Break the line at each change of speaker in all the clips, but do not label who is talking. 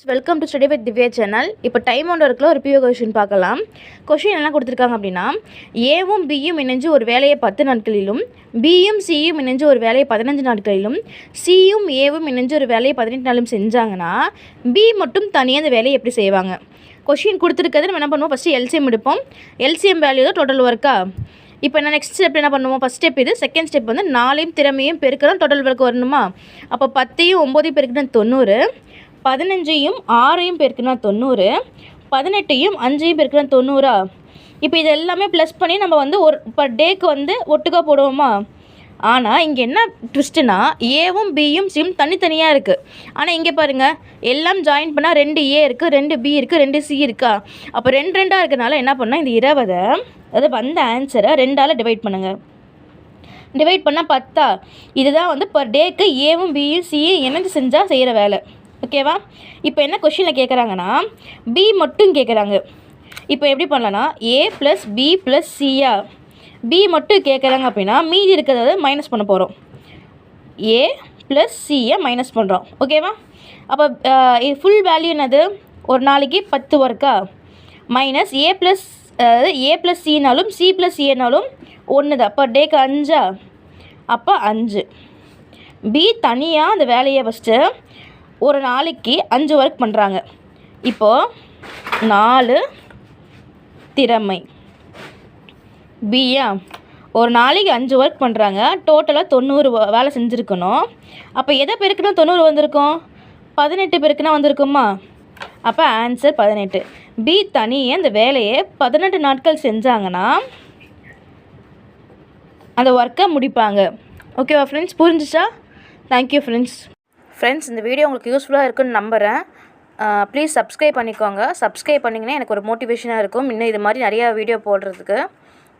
Welcome to study with Divya channel. இப்போ time ஒன்று இருக்குல்ல, ஒரு பிஓ கொஷின் பார்க்கலாம். கொஷின் என்ன கொடுத்துருக்காங்க அப்படின்னா, ஏவும் பியும் இணைஞ்சு ஒரு வேலையை 10 நாட்களிலும், பியும் சியும் இணைஞ்சு ஒரு வேலையை 15 நாட்களிலும், சியும் ஏவும் இணைஞ்சு ஒரு வேலையை 18 நாளும் செஞ்சாங்கன்னா, பி மட்டும் தனியாக அந்த வேலையை எப்படி செய்வாங்க? கொஷின் கொடுத்துருக்கிறது நம்ம என்ன பண்ணுவோம், ஃபஸ்ட்டு எல்சிஎம் எடுப்போம். எல்சிஎம் வேல்யூ தான் டோட்டல் ஒர்க்கா. இப்போ என்ன நெக்ஸ்ட் ஸ்டெப் என்ன பண்ணுவோம், ஃபஸ்ட் ஸ்டெப் இது. செகண்ட் ஸ்டெப் வந்து 4ஐயும் திறமையும் பெருக்கிறோம், டோட்டல் ஒர்க் வரணுமா? அப்போ 10ஐயும் 9ஐயும் பெருக்கினா 90, 15ஐயும் 6ஐயும் பெருக்குனா 90, 18ஐயும் 5ஐயும் பெருக்குனா 90. இப்போ இது எல்லாமே ப்ளஸ் பண்ணி நம்ம வந்து ஒரு பர் டேக்கு வந்து ஒட்டுக்கா போடுவோமா? ஆனால் இங்கே என்ன ட்விஸ்ட்டுனா, ஏவும் பியும் சியும் தனித்தனியாக இருக்குது. ஆனால் இங்கே பாருங்கள், எல்லாம் ஜாயின் பண்ணால் 2 ஏ இருக்குது, 2 பி இருக்குது, 2 சி இருக்கா. அப்போ 2 2ஆக இருக்கனால என்ன பண்ணால், இந்த 20, அதாவது வந்த ஆன்சரை 2ஆல் டிவைட் பண்ணுங்கள். டிவைட் பண்ணால் 10. இதுதான் வந்து பர் டேக்கு ஏவும் பியும் சியும் இணைஞ்சு செஞ்சால் செய்கிற வேலை. ஓகேவா? இப்போ என்ன கொஷினில் கேட்குறாங்கன்னா, பி மட்டும் கேட்குறாங்க. இப்போ எப்படி பண்ணலான்னா, ஏ ப்ளஸ் பி ப்ளஸ் சியா, பி மட்டும் கேட்குறாங்க அப்படின்னா மீதி இருக்கிறத மைனஸ் பண்ண போகிறோம். ஏ ப்ளஸ் சியை மைனஸ் பண்ணுறோம். ஓகேவா? அப்போ ஃபுல் வேல்யூ என்னது, ஒரு நாளைக்கு 10 ஒர்க்கா, மைனஸ் ஏ ப்ளஸ் சினாலும் சி ப்ளஸ் ஏனாலும் 1 தான். பர் டேக்கு 5. அப்போ 5. பி தனியாக அந்த வேலையை ஃபஸ்ட்டு ஒரு நாளைக்கு 5 ஒர்க் பண்ணுறாங்க. இப்போது 4 திறமை. பியா ஒரு நாளைக்கு 5 ஒர்க் பண்ணுறாங்க, டோட்டலாக 90 வேலை செஞ்சுருக்கணும். அப்போ எதை பெருக்குனா 90 வந்திருக்கும், 18 பெருக்குனா வந்திருக்குமா? அப்போ ஆன்சர் 18. பி தனியே அந்த வேலையை 18 நாட்கள் செஞ்சாங்கன்னா அந்த ஒர்க்கை முடிப்பாங்க. ஓகேவா ஃப்ரெண்ட்ஸ்? புரிஞ்சிச்சா? தேங்க்யூ ஃப்ரெண்ட்ஸ், இந்த வீடியோ உங்களுக்கு யூஸ்ஃபுல்லாக இருக்குன்னு நம்புகிறேன். ப்ளீஸ் சப்ஸ்கிரைப் பண்ணிக்கோங்க. சப்ஸ்கிரைப் பண்ணிங்கன்னா எனக்கு ஒரு மோட்டிவேஷனாக இருக்கும் இன்னும் இது மாதிரி நிறையா வீடியோ போடுறதுக்கு.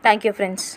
Thank you friends.